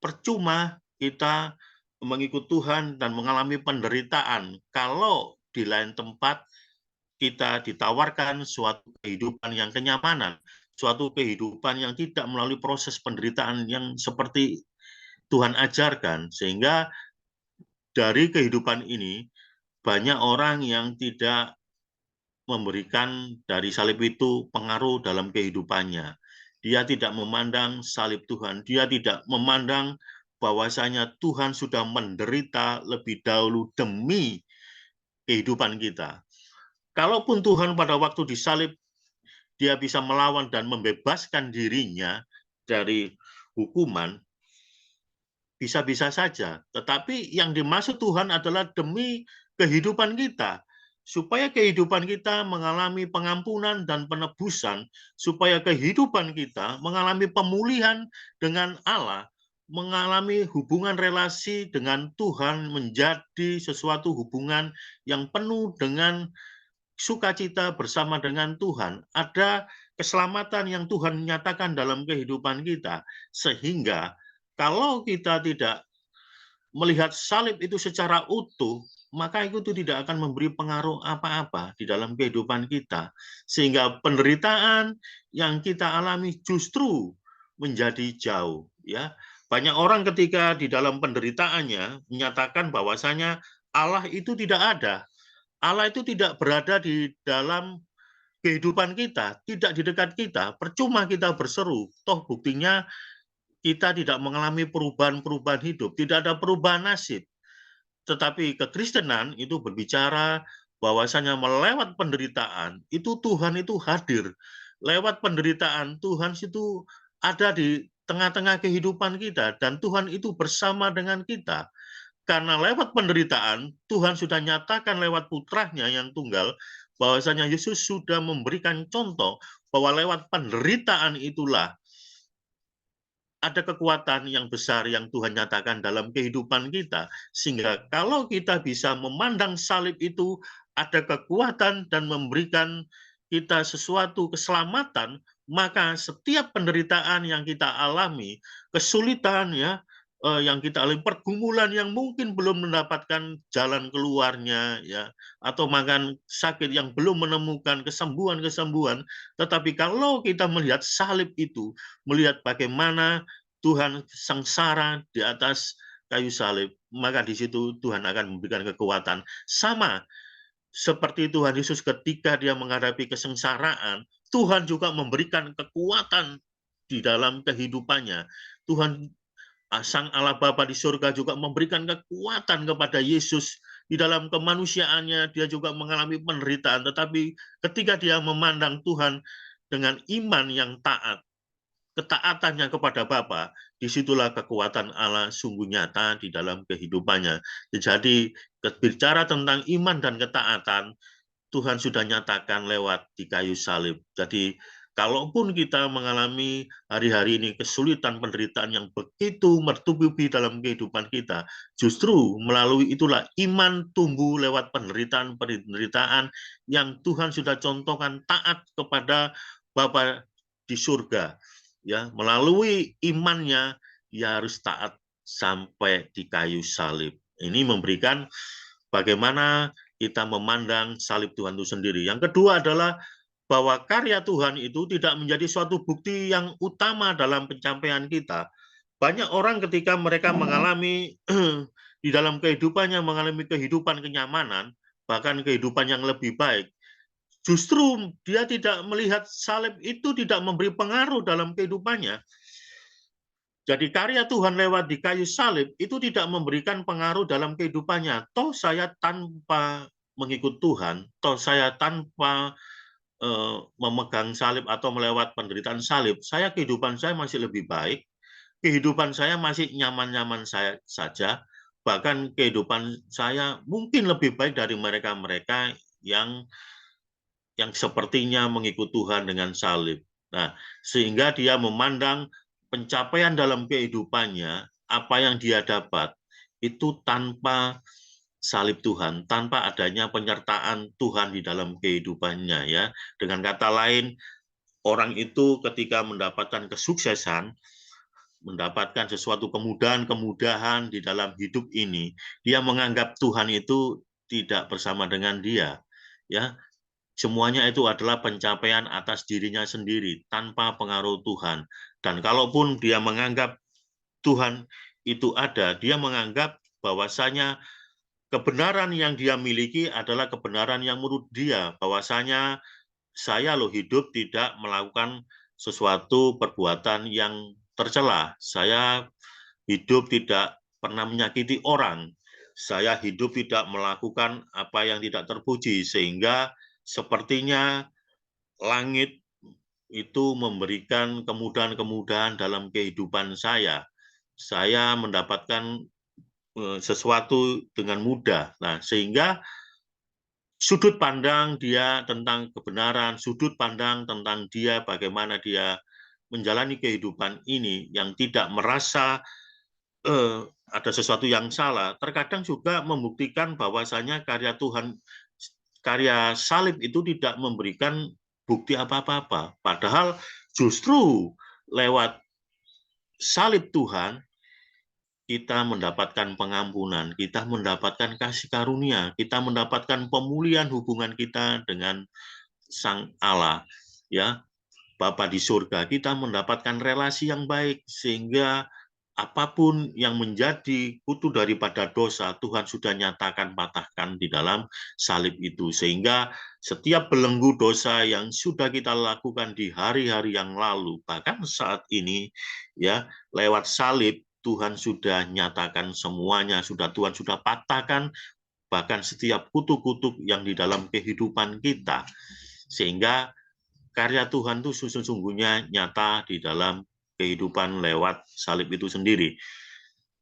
Percuma kita mengikut Tuhan dan mengalami penderitaan kalau di lain tempat kita ditawarkan suatu kehidupan yang kenyamanan, suatu kehidupan yang tidak melalui proses penderitaan yang seperti Tuhan ajarkan. Sehingga dari kehidupan ini banyak orang yang tidak memberikan dari salib itu pengaruh dalam kehidupannya. Dia tidak memandang salib Tuhan. Dia tidak memandang bahwasanya Tuhan sudah menderita lebih dahulu demi kehidupan kita. Kalaupun Tuhan pada waktu disalib, dia bisa melawan dan membebaskan dirinya dari hukuman, bisa-bisa saja. Tetapi yang dimaksud Tuhan adalah demi kehidupan kita, supaya kehidupan kita mengalami pengampunan dan penebusan, supaya kehidupan kita mengalami pemulihan dengan Allah, mengalami hubungan relasi dengan Tuhan menjadi sesuatu hubungan yang penuh dengan sukacita bersama dengan Tuhan. Ada keselamatan yang Tuhan nyatakan dalam kehidupan kita. Sehingga kalau kita tidak melihat salib itu secara utuh, maka itu tidak akan memberi pengaruh apa-apa di dalam kehidupan kita. Sehingga penderitaan yang kita alami justru menjadi jauh. Ya, banyak orang ketika di dalam penderitaannya menyatakan bahwasanya Allah itu tidak ada. Allah itu tidak berada di dalam kehidupan kita, tidak di dekat kita. Percuma kita berseru, toh buktinya kita tidak mengalami perubahan-perubahan hidup, tidak ada perubahan nasib. Tetapi kekristenan itu berbicara bahwasanya melewat penderitaan, itu Tuhan itu hadir. Lewat penderitaan, Tuhan itu ada di tengah-tengah kehidupan kita, dan Tuhan itu bersama dengan kita. Karena lewat penderitaan, Tuhan sudah nyatakan lewat putranya yang tunggal, bahwasanya Yesus sudah memberikan contoh bahwa lewat penderitaan itulah ada kekuatan yang besar yang Tuhan nyatakan dalam kehidupan kita. Sehingga kalau kita bisa memandang salib itu ada kekuatan dan memberikan kita sesuatu keselamatan, maka setiap penderitaan yang kita alami, kesulitan ya, yang kita alami, pergumulan yang mungkin belum mendapatkan jalan keluarnya, ya, atau makan sakit yang belum menemukan kesembuhan-kesembuhan, tetapi kalau kita melihat salib itu, melihat bagaimana Tuhan sengsara di atas kayu salib, maka di situ Tuhan akan memberikan kekuatan. Sama seperti Tuhan Yesus ketika dia menghadapi kesengsaraan, Tuhan juga memberikan kekuatan di dalam kehidupannya. Tuhan Sang Allah Bapa di surga juga memberikan kekuatan kepada Yesus di dalam kemanusiaannya. Dia juga mengalami penderitaan, tetapi ketika dia memandang Tuhan dengan iman yang taat, ketaatannya kepada Bapa, disitulah kekuatan Allah sungguh nyata di dalam kehidupannya. Jadi berbicara tentang iman dan ketaatan, Tuhan sudah nyatakan lewat di kayu salib. Jadi kalaupun kita mengalami hari-hari ini kesulitan, penderitaan yang begitu bertubi-tubi dalam kehidupan kita, justru melalui itulah iman tumbuh lewat penderitaan yang Tuhan sudah contohkan taat kepada Bapa di surga. Ya, melalui imannya dia harus taat sampai di kayu salib. Ini memberikan bagaimana kita memandang salib Tuhan itu sendiri. Yang kedua adalah bahwa karya Tuhan itu tidak menjadi suatu bukti yang utama dalam pencapaian kita. Banyak orang ketika mereka mengalami di dalam kehidupannya, mengalami kehidupan kenyamanan, bahkan kehidupan yang lebih baik, justru dia tidak melihat salib itu tidak memberi pengaruh dalam kehidupannya. Jadi karya Tuhan lewat di kayu salib itu tidak memberikan pengaruh dalam kehidupannya. Toh saya tanpa mengikut Tuhan, toh saya tanpa memegang salib atau melewat penderitaan salib, kehidupan saya masih lebih baik, kehidupan saya masih nyaman-nyaman saja, bahkan kehidupan saya mungkin lebih baik dari mereka-mereka yang sepertinya mengikut Tuhan dengan salib. Nah, sehingga dia memandang pencapaian dalam kehidupannya, apa yang dia dapat, itu tanpa salib Tuhan, tanpa adanya penyertaan Tuhan di dalam kehidupannya, ya. Dengan kata lain, orang itu ketika mendapatkan kesuksesan, mendapatkan sesuatu kemudahan-kemudahan di dalam hidup ini, dia menganggap Tuhan itu tidak bersama dengan dia, ya. Semuanya itu adalah pencapaian atas dirinya sendiri tanpa pengaruh Tuhan. Dan kalaupun dia menganggap Tuhan itu ada, dia menganggap bahwasanya kebenaran yang dia miliki adalah kebenaran yang menurut dia, bahwasanya saya loh hidup tidak melakukan sesuatu perbuatan yang tercela. Saya hidup tidak pernah menyakiti orang. Saya hidup tidak melakukan apa yang tidak terpuji, sehingga sepertinya langit itu memberikan kemudahan-kemudahan dalam kehidupan saya. Saya mendapatkan sesuatu dengan mudah. Nah, sehingga sudut pandang dia tentang kebenaran, sudut pandang tentang dia bagaimana dia menjalani kehidupan ini yang tidak merasa ada sesuatu yang salah, terkadang juga membuktikan bahwasanya karya Tuhan, karya salib itu tidak memberikan bukti apa-apa. Padahal justru lewat salib Tuhan, kita mendapatkan pengampunan, kita mendapatkan kasih karunia, kita mendapatkan pemulihan hubungan kita dengan Sang Allah, ya, Bapa di surga. Kita mendapatkan relasi yang baik, sehingga apapun yang menjadi kutu daripada dosa, Tuhan sudah nyatakan patahkan di dalam salib itu. Sehingga setiap belenggu dosa yang sudah kita lakukan di hari-hari yang lalu, bahkan saat ini, ya, lewat salib, Tuhan sudah nyatakan semuanya, Tuhan sudah patahkan bahkan setiap kutuk-kutuk yang di dalam kehidupan kita. Sehingga karya Tuhan itu sesungguhnya nyata di dalam kehidupan lewat salib itu sendiri.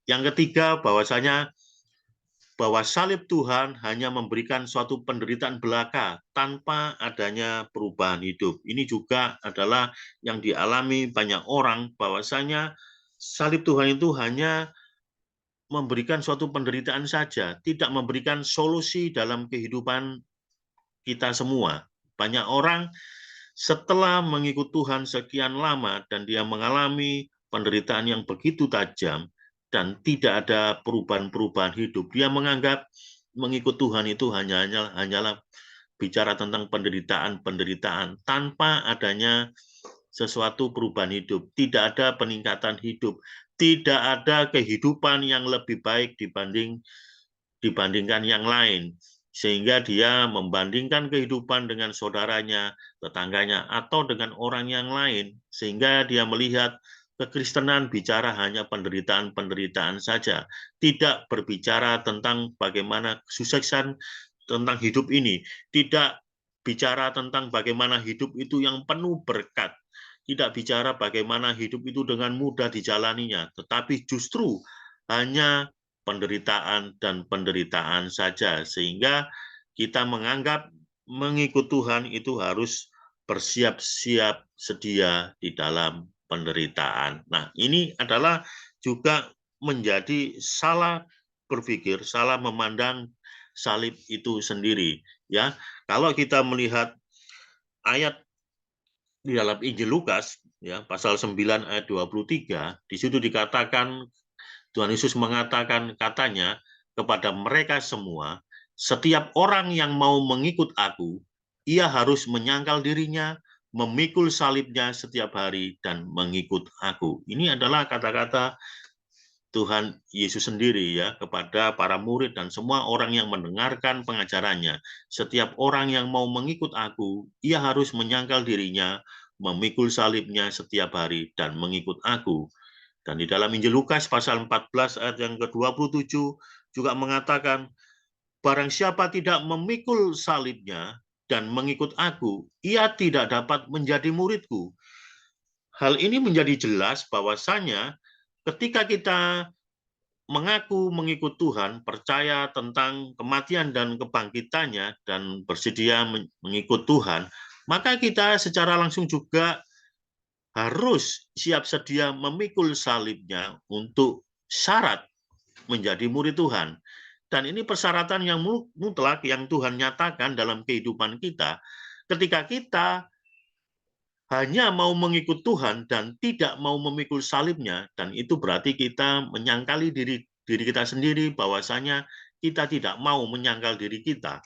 Yang ketiga, bahwa salib Tuhan hanya memberikan suatu penderitaan belaka tanpa adanya perubahan hidup. Ini juga adalah yang dialami banyak orang, bahwasanya salib Tuhan itu hanya memberikan suatu penderitaan saja, tidak memberikan solusi dalam kehidupan kita semua. Banyak orang setelah mengikut Tuhan sekian lama dan dia mengalami penderitaan yang begitu tajam dan tidak ada perubahan-perubahan hidup, dia menganggap mengikut Tuhan itu hanyalah bicara tentang penderitaan tanpa adanya sesuatu perubahan hidup, tidak ada peningkatan hidup, tidak ada kehidupan yang lebih baik dibandingkan yang lain, sehingga dia membandingkan kehidupan dengan saudaranya, tetangganya, atau dengan orang yang lain, sehingga dia melihat kekristenan bicara hanya penderitaan-penderitaan saja, tidak berbicara tentang bagaimana kesuksesan tentang hidup ini, tidak bicara tentang bagaimana hidup itu yang penuh berkat, tidak bicara bagaimana hidup itu dengan mudah dijalaninya, tetapi justru hanya penderitaan dan penderitaan saja, sehingga kita menganggap mengikut Tuhan itu harus bersiap-siap sedia di dalam penderitaan. Nah, ini adalah juga menjadi salah berpikir, salah memandang salib itu sendiri, ya. Kalau kita melihat ayat di dalam Injil Lukas, ya, pasal 9 ayat 23, di situ dikatakan, Tuhan Yesus mengatakan katanya kepada mereka semua, setiap orang yang mau mengikut aku, ia harus menyangkal dirinya, memikul salibnya setiap hari, dan mengikut aku. Ini adalah kata-kata Tuhan Yesus sendiri, ya, kepada para murid dan semua orang yang mendengarkan pengajarannya. Setiap orang yang mau mengikut aku, ia harus menyangkal dirinya, memikul salibnya setiap hari, dan mengikut aku. Dan di dalam Injil Lukas pasal 14 ayat yang ke-27 juga mengatakan, barang siapa tidak memikul salibnya dan mengikut aku, ia tidak dapat menjadi muridku. Hal ini menjadi jelas bahwasanya ketika kita mengaku mengikut Tuhan, percaya tentang kematian dan kebangkitannya, dan bersedia mengikut Tuhan, maka kita secara langsung juga harus siap sedia memikul salibnya untuk syarat menjadi murid Tuhan. Dan ini persyaratan yang mutlak yang Tuhan nyatakan dalam kehidupan kita. Ketika kita hanya mau mengikut Tuhan dan tidak mau memikul salibnya, dan itu berarti kita menyangkali diri kita sendiri, bahwasanya kita tidak mau menyangkal diri kita,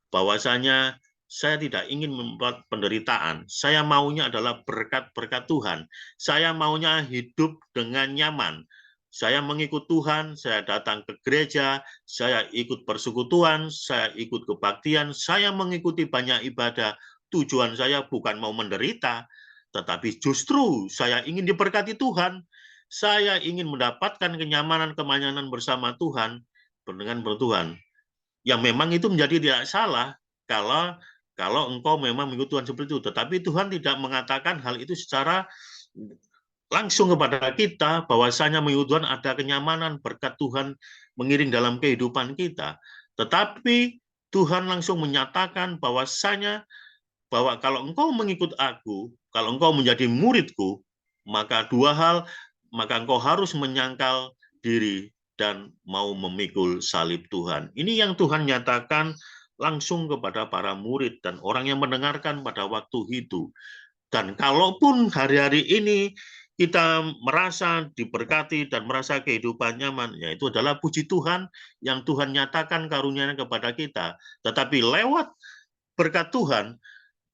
bahwasanya saya tidak ingin membuat penderitaan, saya maunya adalah berkat-berkat Tuhan, saya maunya hidup dengan nyaman, saya mengikut Tuhan, saya datang ke gereja, saya ikut persekutuan, saya ikut kebaktian, saya mengikuti banyak ibadah. Tujuan saya bukan mau menderita, tetapi justru saya ingin diberkati Tuhan. Saya ingin mendapatkan kenyamanan bersama Tuhan, dengan bertuhan. Yang memang itu menjadi tidak salah kalau engkau memang mengikut Tuhan seperti itu. Tetapi Tuhan tidak mengatakan hal itu secara langsung kepada kita, bahwasanya mengikut Tuhan ada kenyamanan, berkat Tuhan mengiring dalam kehidupan kita. Tetapi Tuhan langsung menyatakan bahwasanya bahwa kalau engkau mengikut aku, kalau engkau menjadi muridku, maka dua hal, maka engkau harus menyangkal diri dan mau memikul salib Tuhan. Ini yang Tuhan nyatakan langsung kepada para murid dan orang yang mendengarkan pada waktu itu. Dan kalaupun hari-hari ini kita merasa diberkati dan merasa kehidupan nyaman, ya itu adalah puji Tuhan yang Tuhan nyatakan karunia-Nya kepada kita. Tetapi lewat berkat Tuhan,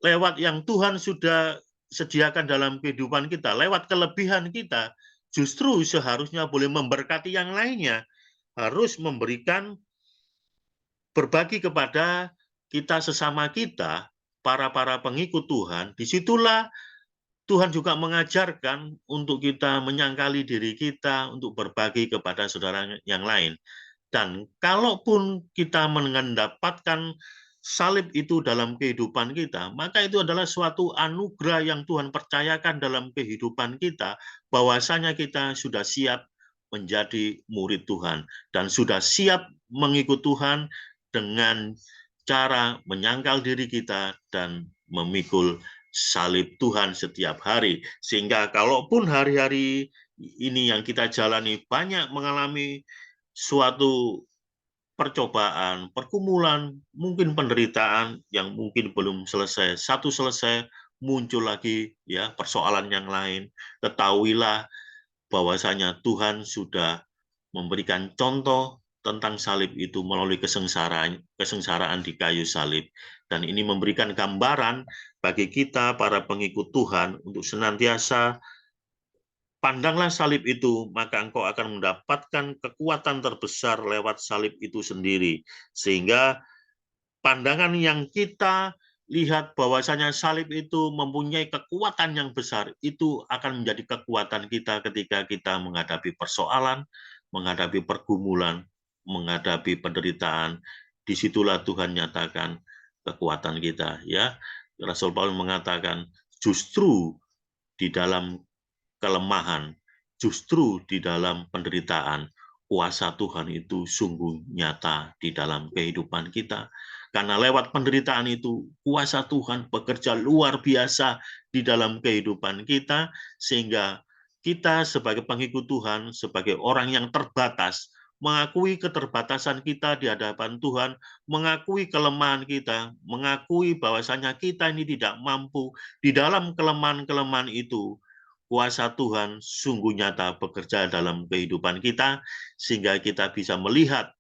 lewat yang Tuhan sudah sediakan dalam kehidupan kita, lewat kelebihan kita, justru seharusnya boleh memberkati yang lainnya, harus memberikan, berbagi kepada kita sesama kita, para pengikut Tuhan. Disitulah Tuhan juga mengajarkan untuk kita menyangkali diri kita untuk berbagi kepada saudara yang lain. Dan kalaupun kita mendapatkan salib itu dalam kehidupan kita, maka itu adalah suatu anugerah yang Tuhan percayakan dalam kehidupan kita, bahwasanya kita sudah siap menjadi murid Tuhan dan sudah siap mengikut Tuhan dengan cara menyangkal diri kita dan memikul salib Tuhan setiap hari. Sehingga kalaupun hari-hari ini yang kita jalani banyak mengalami suatu percobaan, pergumulan, mungkin penderitaan yang mungkin belum selesai, satu selesai, muncul lagi ya persoalan yang lain. Ketahuilah bahwasanya Tuhan sudah memberikan contoh tentang salib itu melalui kesengsaraan di kayu salib. Dan ini memberikan gambaran bagi kita, para pengikut Tuhan, untuk senantiasa pandanglah salib itu, maka engkau akan mendapatkan kekuatan terbesar lewat salib itu sendiri. Sehingga pandangan yang kita lihat bahwasanya salib itu mempunyai kekuatan yang besar, itu akan menjadi kekuatan kita ketika kita menghadapi persoalan, menghadapi pergumulan, menghadapi penderitaan. Disitulah Tuhan nyatakan kekuatan kita. Ya, Rasul Paulus mengatakan justru di dalam kelemahan, justru di dalam penderitaan, kuasa Tuhan itu sungguh nyata di dalam kehidupan kita. Karena lewat penderitaan itu, kuasa Tuhan bekerja luar biasa di dalam kehidupan kita, sehingga kita sebagai pengikut Tuhan, sebagai orang yang terbatas, mengakui keterbatasan kita di hadapan Tuhan, mengakui kelemahan kita, mengakui bahwasanya kita ini tidak mampu. Di dalam kelemahan-kelemahan itu, kuasa Tuhan sungguh nyata bekerja dalam kehidupan kita, sehingga kita bisa melihat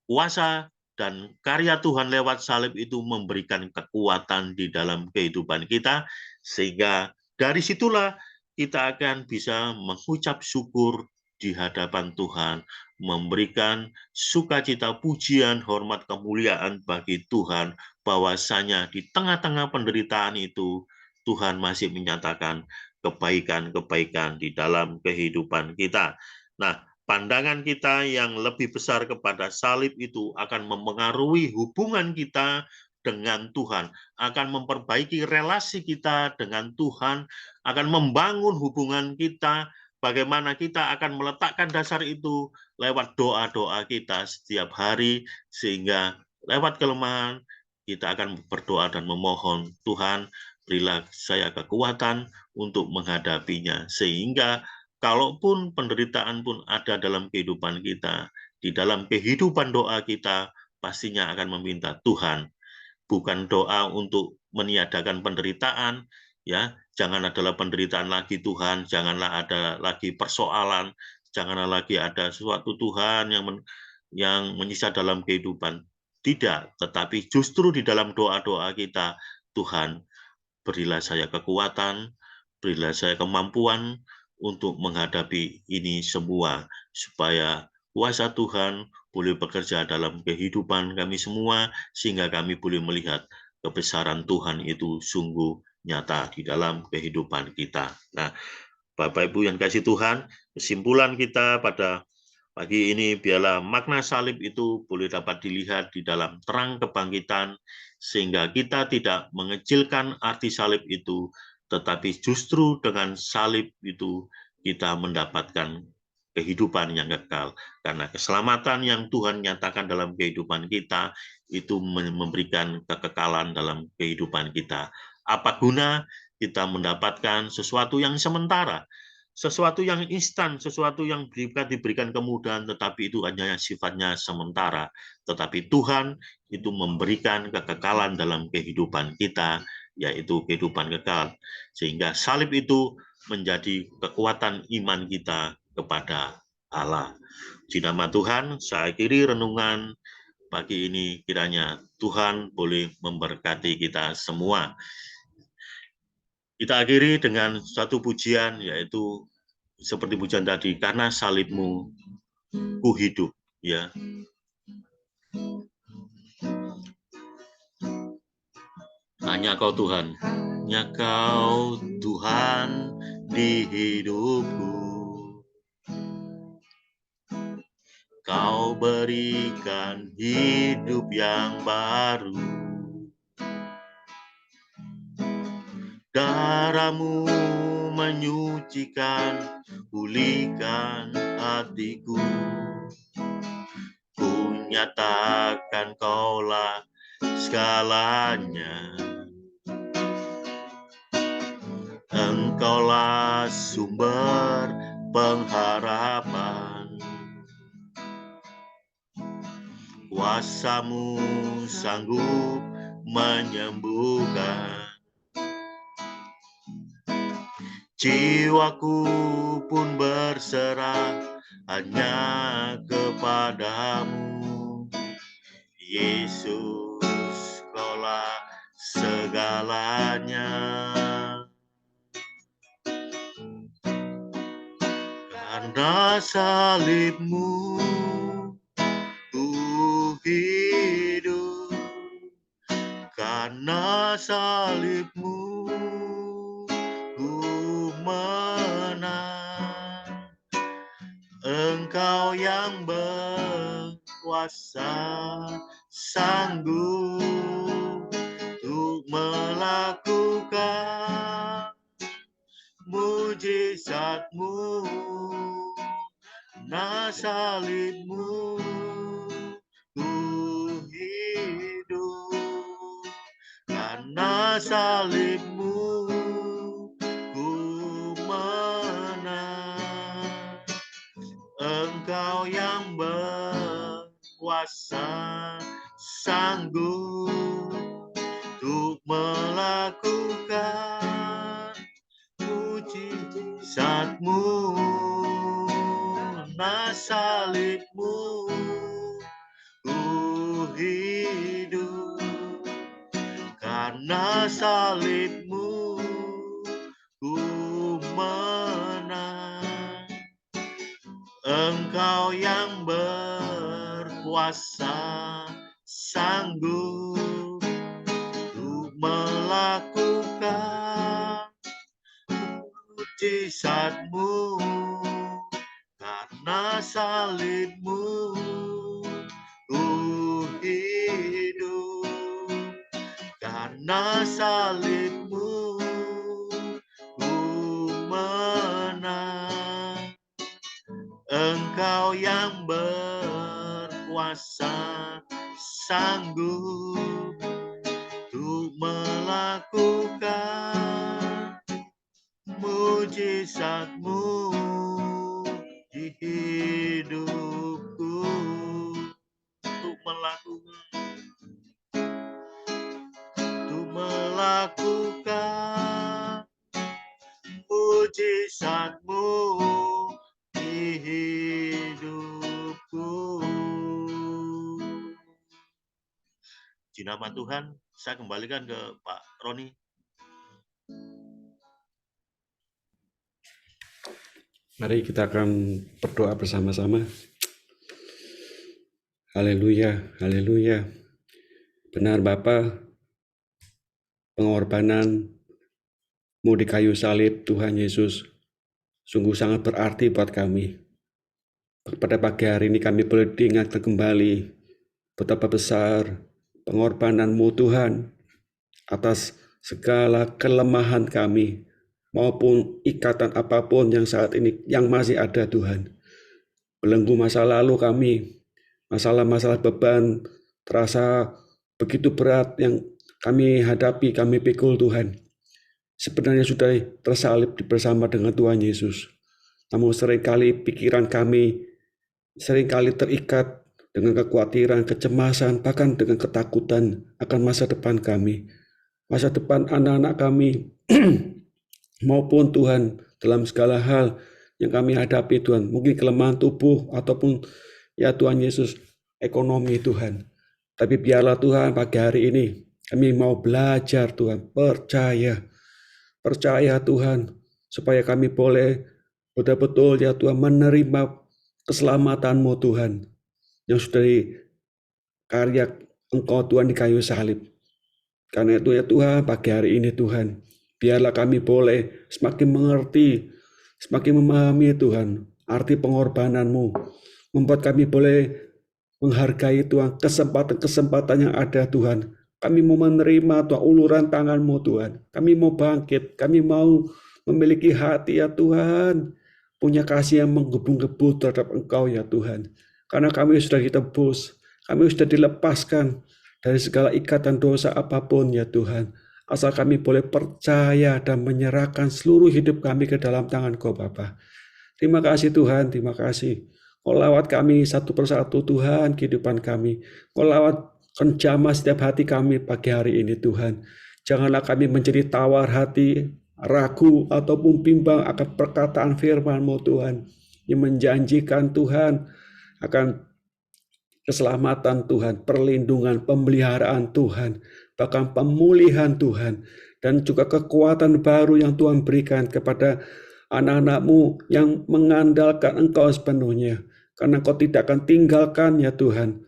kuasa dan karya Tuhan lewat salib itu memberikan kekuatan di dalam kehidupan kita, sehingga dari situlah kita akan bisa mengucap syukur di hadapan Tuhan, memberikan sukacita, pujian, hormat, kemuliaan bagi Tuhan, bahwasanya di tengah-tengah penderitaan itu, Tuhan masih menyatakan kebaikan-kebaikan di dalam kehidupan kita. Nah, pandangan kita yang lebih besar kepada salib itu akan mempengaruhi hubungan kita dengan Tuhan, akan memperbaiki relasi kita dengan Tuhan, akan membangun hubungan kita, bagaimana kita akan meletakkan dasar itu lewat doa-doa kita setiap hari, sehingga lewat kelemahan kita akan berdoa dan memohon, Tuhan, berilah saya kekuatan untuk menghadapinya, sehingga kalaupun penderitaan pun ada dalam kehidupan kita, di dalam kehidupan doa kita, pastinya akan meminta Tuhan, bukan doa untuk meniadakan penderitaan, ya, jangan adalah penderitaan lagi Tuhan, janganlah ada lagi persoalan, janganlah lagi ada sesuatu Tuhan yang menyisa dalam kehidupan. Tidak, tetapi justru di dalam doa-doa kita, Tuhan, berilah saya kekuatan, berilah saya kemampuan untuk menghadapi ini semua, supaya kuasa Tuhan boleh bekerja dalam kehidupan kami semua, sehingga kami boleh melihat kebesaran Tuhan itu sungguh nyata di dalam kehidupan kita. Nah, Bapak Ibu yang kasih Tuhan, kesimpulan kita pada pagi ini, biarlah makna salib itu boleh dapat dilihat di dalam terang kebangkitan, sehingga kita tidak mengecilkan arti salib itu, tetapi justru dengan salib itu kita mendapatkan kehidupan yang kekal. Karena keselamatan yang Tuhan nyatakan dalam kehidupan kita, itu memberikan kekekalan dalam kehidupan kita. Apa guna kita mendapatkan sesuatu yang sementara, sesuatu yang instan, sesuatu yang diberikan kemudahan, tetapi itu hanya sifatnya sementara. Tetapi Tuhan itu memberikan kekekalan dalam kehidupan kita, yaitu kehidupan kekal. Sehingga salib itu menjadi kekuatan iman kita kepada Allah. Di nama Tuhan, saya akhiri renungan pagi ini, kiranya Tuhan boleh memberkati kita semua. Kita akhiri dengan satu pujian, yaitu seperti pujian tadi, karena salibmu ku hidup, ya. Hanya kau Tuhan, hanya kau Tuhan di hidupku. Kau berikan hidup yang baru. Darahmu menyucikan, pulihkan hatiku. Ku nyatakan kaulah segalanya. Engkaulah sumber pengharapan. Kuasamu sanggup menyembuhkan. Jiwaku pun berserah hanya kepadamu. Yesus, kaulah segalanya. Karena salibmu ku hidup. Karena salibmu menang. Engkau yang berkuasa, sanggup untuk melakukan mujizatmu. Karena salibmu ku hidup. Karena salibmu Engkau yang berkuasa, sanggup untuk melakukan mujizatmu. Karena salibmu ku hidup. Karena salibmu ku menang. Engkau yang berkuasa, sanggup untuk melakukan mujizatmu. Karena salibmu ku hidup. Karena salibmu ku menang. Engkau yang berkuasa, sanggup untuk melakukan mujizatmu di hidupku. Untuk melakukan mujizatmu di hidupku. Di nama Tuhan, saya kembalikan ke Pak Roni. Mari kita akan berdoa bersama-sama. Haleluya, haleluya. Benar Bapa, pengorbananmu di kayu salib Tuhan Yesus sungguh sangat berarti buat kami. Pada pagi hari ini kami boleh diingatkan kembali betapa besar pengorbananmu Tuhan atas segala kelemahan kami maupun ikatan apapun yang saat ini yang masih ada Tuhan. Belenggu masa lalu kami, masalah-masalah beban terasa begitu berat yang kami hadapi, kami pikul Tuhan. Sebenarnya sudah tersalib bersama dengan Tuhan Yesus. Namun seringkali pikiran kami seringkali terikat dengan kekhawatiran, kecemasan, bahkan dengan ketakutan akan masa depan kami, masa depan anak-anak kami, maupun Tuhan dalam segala hal yang kami hadapi Tuhan, mungkin kelemahan tubuh ataupun ya Tuhan Yesus ekonomi Tuhan. Tapi biarlah Tuhan pagi hari ini kami mau belajar Tuhan, percaya Tuhan, supaya kami boleh betul-betul ya Tuhan menerima keselamatan-Mu Tuhan, yang sudah karya Engkau Tuhan di kayu salib. Karena itu ya Tuhan, pagi hari ini Tuhan, biarlah kami boleh semakin mengerti, semakin memahami Tuhan, arti pengorbanan-Mu, membuat kami boleh menghargai Tuhan, kesempatan-kesempatan yang ada Tuhan. Kami mau menerima Tuhan, uluran tangan-Mu Tuhan. Kami mau bangkit, kami mau memiliki hati ya Tuhan, punya kasih yang menggebu-gebu terhadap Engkau ya Tuhan. Karena kami sudah ditebus, kami sudah dilepaskan dari segala ikatan dosa apapun ya Tuhan. Asal kami boleh percaya dan menyerahkan seluruh hidup kami ke dalam tangan Kau Bapa. Terima kasih Tuhan, terima kasih. Kau lawat kami satu persatu Tuhan, kehidupan kami. Kau lawat menjamah setiap hati kami pagi hari ini Tuhan. Janganlah kami menjadi tawar hati, ragu ataupun bimbang akan perkataan firman-Mu Tuhan, yang menjanjikan Tuhan akan keselamatan Tuhan, perlindungan, pemeliharaan Tuhan, bahkan pemulihan Tuhan, dan juga kekuatan baru yang Tuhan berikan kepada anak-anak-Mu yang mengandalkan Engkau sepenuhnya. Karena Engkau tidak akan tinggalkan ya Tuhan,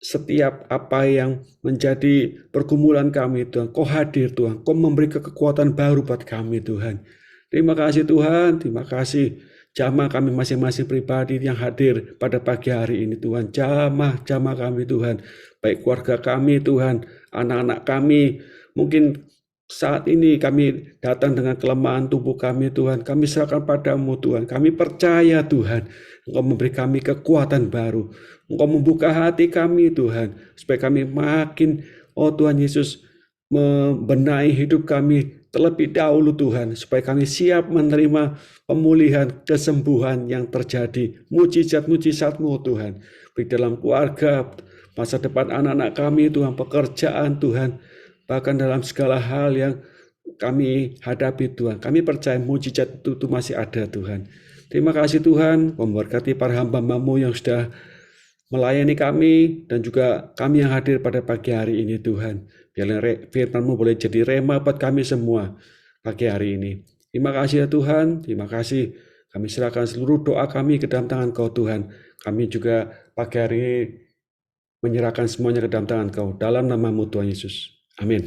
setiap apa yang menjadi pergumulan kami Tuhan, Kau hadir Tuhan, Kau memberi kekuatan baru buat kami Tuhan. Terima kasih Tuhan, terima kasih. Jamah kami masing-masing pribadi yang hadir pada pagi hari ini Tuhan. Jamah kami Tuhan. Baik keluarga kami Tuhan, anak-anak kami. Mungkin saat ini kami datang dengan kelemahan tubuh kami Tuhan. Kami serahkan padamu Tuhan. Kami percaya Tuhan, Engkau memberi kami kekuatan baru. Engkau membuka hati kami Tuhan, supaya kami makin, oh Tuhan Yesus, membenahi hidup kami terlebih dahulu Tuhan, supaya kami siap menerima pemulihan, kesembuhan yang terjadi, mujizat-mujizat-Mu Tuhan, baik dalam keluarga, masa depan anak-anak kami Tuhan, pekerjaan Tuhan, bahkan dalam segala hal yang kami hadapi Tuhan. Kami percaya mujizat itu masih ada Tuhan. Terima kasih Tuhan, memberkati para hamba-Mu yang sudah melayani kami, dan juga kami yang hadir pada pagi hari ini Tuhan. Biarlah firman-Mu boleh jadi rema buat kami semua pagi hari ini. Terima kasih ya Tuhan, terima kasih. Kami serahkan seluruh doa kami ke dalam tangan Kau Tuhan. Kami juga pagi hari ini menyerahkan semuanya ke dalam tangan Kau. Dalam nama-Mu Tuhan Yesus. Amin.